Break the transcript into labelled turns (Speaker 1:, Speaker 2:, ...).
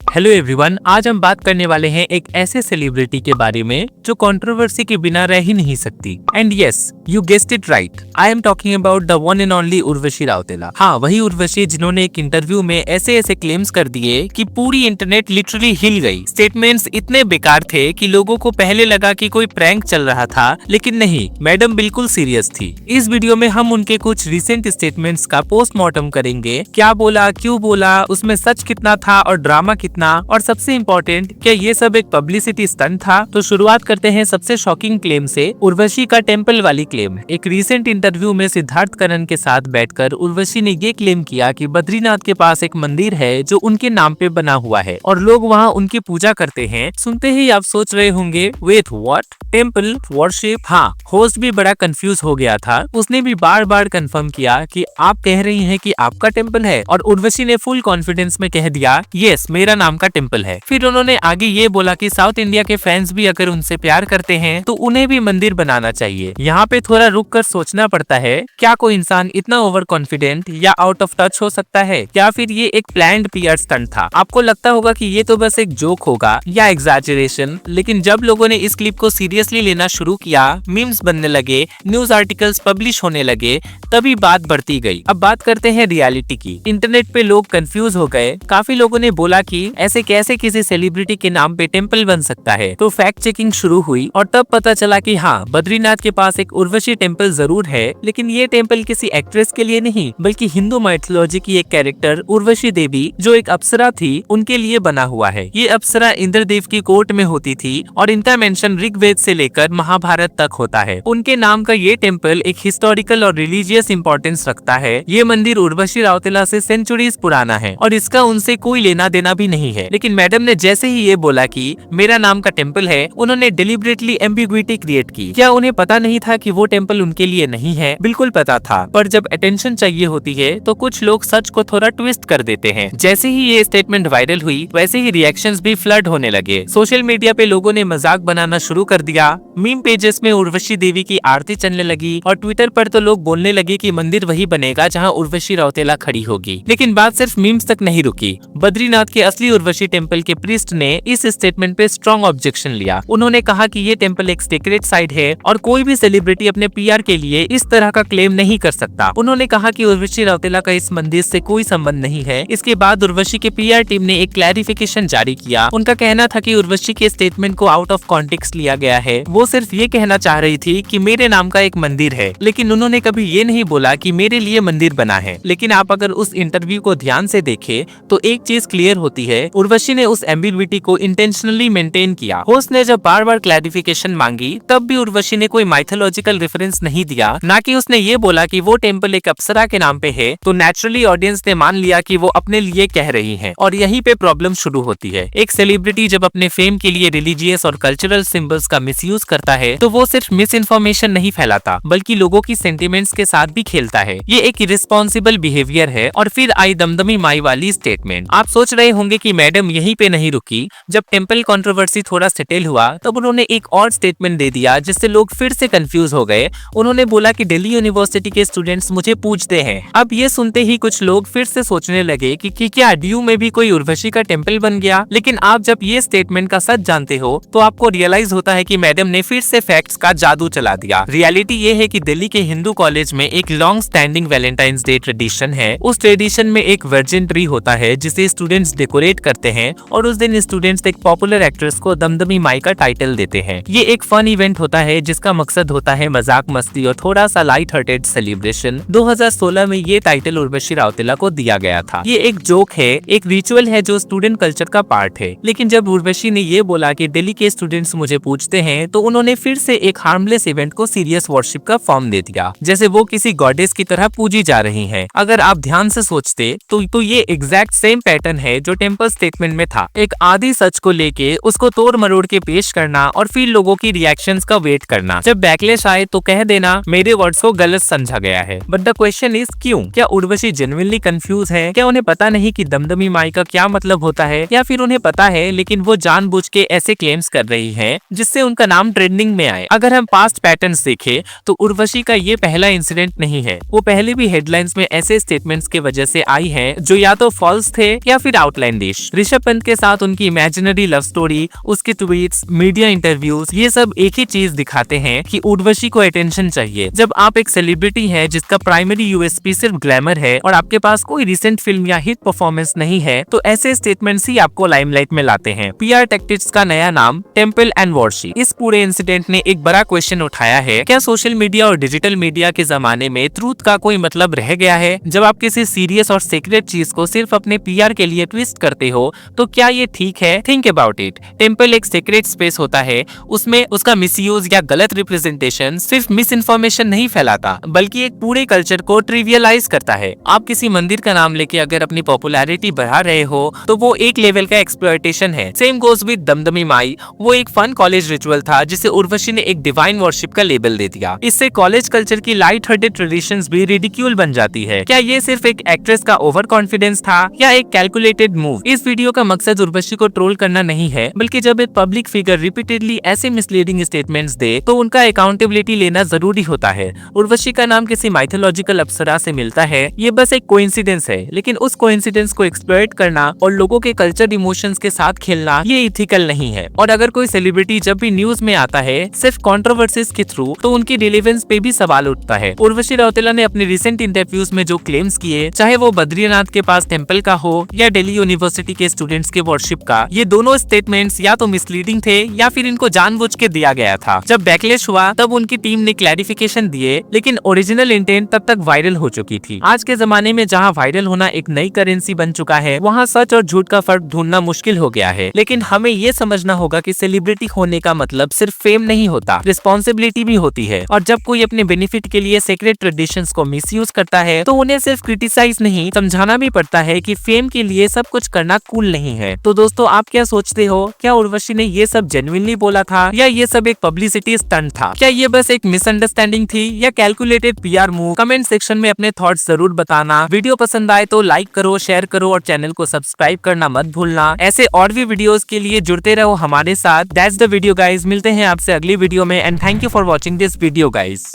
Speaker 1: Hello everyone, आज हम बात करने वाले हैं एक ऐसे सेलिब्रिटी के बारे में जो कंट्रोवर्सी के बिना रह ही नहीं सकती। And yes, you guessed it right, I am talking about the one and only Urvashi Rautela. हाँ, वही उर्वशी जिन्होंने एक इंटरव्यू में ऐसे क्लेम्स कर दिए कि पूरी इंटरनेट लिटरली हिल गई। स्टेटमेंट्स इतने बेकार थे कि लोगों को पहले लगा कि कोई प्रैंक चल रहा था, लेकिन नहीं, मैडम बिल्कुल सीरियस थी। इस वीडियो में हम उनके कुछ रिसेंट स्टेटमेंट्स का पोस्टमार्टम करेंगे। क्या बोला, क्यों बोला, उसमें सच कितना था और ड्रामा कितना, और सबसे इम्पोर्टेंट, क्या ये सब एक पब्लिसिटी स्टंट था। तो शुरुआत करते हैं सबसे शॉकिंग क्लेम से, उर्वशी का टेम्पल वाली क्लेम। एक रीसेंट इंटरव्यू में सिद्धार्थ करण के साथ बैठकर उर्वशी ने ये क्लेम किया कि बद्रीनाथ के पास एक मंदिर है जो उनके नाम पे बना हुआ है और लोग वहाँ उनकी पूजा करते हैं। सुनते ही आप सोच रहे होंगे, वेट व्हाट, टेम्पल वर्शिप? हाँ, होस्ट भी बड़ा कंफ्यूज हो गया था। उसने भी बार बार कंफर्म किया कि आप कह रही हैं कि आपका टेम्पल है, और उर्वशी ने फुल कॉन्फिडेंस में कह दिया, यस, मेरा नाम का टेम्पल है। फिर उन्होंने आगे ये बोला कि साउथ इंडिया के फैंस भी अगर उनसे प्यार करते हैं तो उन्हें भी मंदिर बनाना चाहिए। यहाँ पे थोड़ा रुक कर सोचना पड़ता है, क्या कोई इंसान इतना ओवर कॉन्फिडेंट या आउट ऑफ टच हो सकता है, या फिर ये एक प्लान्ड पीआर स्टंट था? आपको लगता होगा कि ये तो बस एक जोक होगा या एग्जैजरेशन, लेकिन जब लोगों ने इस क्लिप को सीरियसली लेना शुरू किया, मीम्स बनने लगे, न्यूज आर्टिकल्स पब्लिश होने लगे, तभी बात बढ़ती गई। अब बात करते हैं रियलिटी की। इंटरनेट पे लोग कंफ्यूज हो गए। काफी लोगों ने बोला कि ऐसे कैसे किसी सेलिब्रिटी के नाम पे टेम्पल बन सकता है। तो फैक्ट चेकिंग शुरू हुई और तब पता चला कि हाँ, बद्रीनाथ के पास एक उर्वशी टेम्पल जरूर है, लेकिन ये टेम्पल किसी एक्ट्रेस के लिए नहीं, बल्कि हिंदू माइथोलॉजी की एक कैरेक्टर उर्वशी देवी, जो एक अप्सरा थी, उनके लिए बना हुआ है। ये अप्सरा इंद्रदेव की कोर्ट में होती थी और इनका मेंशन ऋग्वेद से लेकर महाभारत तक होता है। उनके नाम का ये टेम्पल एक हिस्टोरिकल और रिलीजियस इंपॉर्टेंस रखता है। ये मंदिर उर्वशी राउतेला से सेंचुरीज पुराना है और इसका उनसे कोई लेना देना भी नहीं है। लेकिन मैडम ने जैसे ही ये बोला कि मेरा नाम का टेम्पल है, उन्होंने डिलिबरेटली एम्बिग्विटी क्रिएट की। क्या उन्हें पता नहीं था कि वो टेम्पल उनके लिए नहीं है? बिल्कुल पता था, पर जब अटेंशन चाहिए होती है तो कुछ लोग सच को थोड़ा ट्विस्ट कर देते हैं। जैसे ही ये स्टेटमेंट वायरल हुई, वैसे ही रिएक्शंस भी फ्लड होने लगे। सोशल मीडिया पे लोगों ने मजाक बनाना शुरू कर दिया, मीम पेजेस में उर्वशी देवी की आरती चलने लगी और ट्विटर पर तो लोग बोलने लगे कि मंदिर वही बनेगा जहां उर्वशी राउतेला खड़ी होगी। लेकिन बात सिर्फ मीम्स तक नहीं रुकी। बद्रीनाथ के असली उर्वशी टेम्पल के प्रीस्ट ने इस स्टेटमेंट पे स्ट्रॉन्ग ऑब्जेक्शन लिया। उन्होंने कहा कि ये टेम्पल एक सीक्रेट साइट है और कोई भी सेलिब्रिटी अपने पीआर के लिए इस तरह का क्लेम नहीं कर सकता। उन्होंने कहा कि उर्वशी राउतेला का इस मंदिर से कोई संबंध नहीं है। इसके बाद उर्वशी के पीआर टीम ने एक क्लैरिफिकेशन जारी किया। उनका कहना था कि उर्वशी के स्टेटमेंट को आउट ऑफ कॉन्टेक्स्ट लिया गया है। वो सिर्फ ये कहना चाह रही थी कि मेरे नाम का एक मंदिर है, लेकिन उन्होंने कभी ये नहीं बोला कि मेरे लिए मंदिर बना है। लेकिन आप अगर उस इंटरव्यू को ध्यान से देखें तो एक चीज क्लियर होती है, उर्वशी ने उस एम्बिग्विटी को इंटेंशनली मेंटेन किया। होस्ट ने जब बार बार क्लैरिफिकेशन मांगी, तब भी उर्वशी ने कोई माइथोलॉजिकल रेफरेंस नहीं दिया, ना कि उसने ये बोला कि वो टेम्पल एक अप्सरा के नाम पे है। तो नेचुरली ऑडियंस ने मान लिया कि वो अपने लिए कह रही है, और यहीं पे प्रॉब्लम शुरू होती है। एक सेलिब्रिटी जब अपने फेम के लिए रिलीजियस और कल्चरल सिंबल्स का मिसयूज करता है, तो वो सिर्फ मिस इन्फॉर्मेशन नहीं फैलाता, बल्कि लोगों की सेंटिमेंट्स के साथ भी खेलता है। ये एक इर्रेस्पॉन्सिबल बिहेवियर है। और फिर आई दमदमी माई वाली स्टेटमेंट। आप सोच रहे होंगे कि मैडम यहीं पे नहीं रुकी। जब टेम्पल कंट्रोवर्सी थोड़ा सेटल हुआ, तब उन्होंने एक और स्टेटमेंट दे दिया जिससे लोग फिर से कंफ्यूज हो गए। उन्होंने बोला कि दिल्ली यूनिवर्सिटी के स्टूडेंट्स मुझे पूछते हैं। अब ये सुनते ही कुछ लोग फिर से सोचने लगे कि क्या डीयू में भी कोई उर्वशी का टेम्पल बन गया। लेकिन आप जब ये स्टेटमेंट का सच जानते हो, तो आपको रियलाइज होता है कि मैडम ने फिर से फैक्ट्स का जादू चला दिया। रियलिटी ये है कि दिल्ली के हिंदू कॉलेज में एक long standing Valentine's day tradition है। उस ट्रेडिशन में एक वर्जिन ट्री होता है जिसे स्टूडेंट्स डेकोरेट करते हैं, और उस दिन स्टूडेंट्स एक पॉपुलर एक्ट्रेस को दमदमी माई का टाइटल देते हैं। ये एक फन इवेंट होता है जिसका मकसद होता है मजाक मस्ती और थोड़ा सा लाइट हार्टेड सेलिब्रेशन। 2016 में ये टाइटल उर्वशी राउतेला को दिया गया था। ये एक जोक है, एक रिचुअल है जो स्टूडेंट कल्चर का पार्ट है। लेकिन जब उर्वशी ने ये बोला कि दिल्ली के स्टूडेंट्स मुझे पूछते हैं, तो उन्होंने फिर से एक हार्मलेस इवेंट को सीरियस वर्शिप का फॉर्म दे दिया, जैसे वो किसी गॉडेस की तरह पूजी जा रही है। अगर आप ध्यान से सोचते तो ये एग्जैक्ट सेम पैटर्न है जो टेम्पल स्टेटमेंट में था। एक आधी सच को लेके उसको तोड़ मरोड़ के पेश करना और फिर लोगों की रिएक्शंस का वेट करना। जब बैकलैश आए तो कह देना मेरे वर्ड्स को गलत समझा गया है। बट द क्वेश्चन इज क्यों? क्या उर्वशी जेन्युइनली कंफ्यूज है? क्या उन्हें पता नहीं कि दमदमी माई का क्या मतलब होता है, या फिर उन्हें पता है लेकिन वो जानबूझ के ऐसे क्लेम्स कर रही है जिससे उनका नाम ट्रेंडिंग में आए? अगर हम पास्ट पैटर्न्स देखें तो उर्वशी का ये पहला इंसिडेंट नहीं है। वो पहले भी हेडलाइंस में ऐसे स्टेटमेंट्स के वजह से आई है जो या तो फॉल्स थे या फिर आउटलैंडिश। यश। ऋषभ पंत के साथ उनकी इमेजिनरी लव स्टोरी, उसके ट्वीट्स, मीडिया इंटरव्यूज, ये सब एक ही चीज दिखाते हैं कि उर्वशी को अटेंशन चाहिए। जब आप एक सेलिब्रिटी हैं जिसका प्राइमरी यूएसपी सिर्फ ग्लैमर है और आपके पास कोई रिसेंट फिल्म या हिट परफॉर्मेंस नहीं है, तो ऐसे स्टेटमेंट्स ही आपको लाइमलाइट में लाते हैं। पीआर टैक्टिक्स का नया नाम टेम्पल एंड वर्शी। इस पूरे इंसिडेंट ने एक बड़ा क्वेश्चन उठाया है, क्या सोशल मीडिया और डिजिटल मीडिया के जमाने में ट्रूथ का कोई मतलब रह गया है? जब आप किसी सीरियस और सीक्रेट चीज को सिर्फ अपने पीआर के लिए ट्विस्ट करते हो, तो क्या ये ठीक है? Think about it. टेम्पल एक सीक्रेट स्पेस होता है, उसमें उसका मिसयूज या गलत रिप्रेजेंटेशन सिर्फ मिस इन्फॉर्मेशन नहीं फैलाता, बल्कि एक पूरे कल्चर को ट्रिवियलाइज करता है। आप किसी मंदिर का नाम लेके अगर अपनी पॉपुलैरिटी बढ़ा रहे हो, तो वो एक लेवल का एक्सप्लॉयटेशन है। सेम गोज विद दमदमी माई। वो एक फन कॉलेज रिचुअल था जिसे उर्वशी ने एक डिवाइन वर्शिप का लेबल दे दिया। इससे कॉलेज कल्चर की लाइट हार्टेड ट्रेडिशंस भी रिडिक्यूल बन जाती है। क्या ये सिर्फ एक एक्ट्रेस का ओवर कॉन्फिडेंस था या एक कैलकुलेटेड मूव? इस वीडियो का मकसद उर्वशी को ट्रोल करना नहीं है, बल्कि जब एक पब्लिक फिगर रिपीटेडली ऐसे मिसलीडिंग स्टेटमेंट्स दे, तो उनका अकाउंटेबिलिटी लेना जरूरी होता है। उर्वशी का नाम किसी माइथोलॉजिकल अप्सरा से मिलता है, ये बस एक कोइंसिडेंस है, लेकिन उस कोइंसिडेंस को एक्सप्लॉइट करना और लोगों के कल्चर इमोशंस के साथ खेलना, ये इथिकल नहीं है। और अगर कोई सेलिब्रिटी जब भी न्यूज में आता है सिर्फ कंट्रोवर्सीज के थ्रू, तो उनकी रिलेवेंस पे भी सवाल उठता है। उर्वशी रौतेला ने अपने रिसेंट इंटरव्यूज में जो क्लेम्स किए, चाहे वो बद्रीनाथ के पास टेम्पल का हो या दिल्ली यूनिवर्सिटी के स्टूडेंट्स के वर्शिप का, ये दोनों स्टेटमेंट्स या तो मिसलीडिंग थे या फिर इनको जानबूझ के दिया गया था। जब बैकलैश हुआ तब उनकी टीम ने क्लैरिफिकेशन दिए, लेकिन ओरिजिनल इंटेंट तब तक वायरल हो चुकी थी। आज के जमाने में जहाँ वायरल होना एक नई करेंसी बन चुका है, वहाँ सच और झूठ का फर्क ढूंढना मुश्किल हो गया है। लेकिन हमें ये समझना होगा कि सेलिब्रिटी होने का मतलब सिर्फ फेम नहीं होता, रिस्पॉन्सिबिलिटी भी होती है। और जब कोई अपने बेनिफिट के लिए सेक्रेट ट्रेडिशंस को मिसयूज करता है, तो उन्हें सिर्फ क्रिटिसाइज नहीं, समझाना भी पड़ता है कि फेम के लिए सब कुछ करना कूल नहीं है। तो दोस्तों, आप क्या सोचते हो? क्या उर्वशी ने ये सब जेन्युइनली बोला था या ये सब एक पब्लिसिटी स्टंट था? क्या ये बस एक मिसअंडरस्टैंडिंग थी या calculated PR move? Comment section में अपने थॉट्स जरूर बताना। वीडियो पसंद आए तो लाइक करो, शेयर करो और चैनल को सब्सक्राइब करना मत भूलना। ऐसे और भी वीडियोस के लिए जुड़ते रहो हमारे साथ। That's the video guys. मिलते हैं आपसे अगली वीडियो में and thank you for watching this video guys.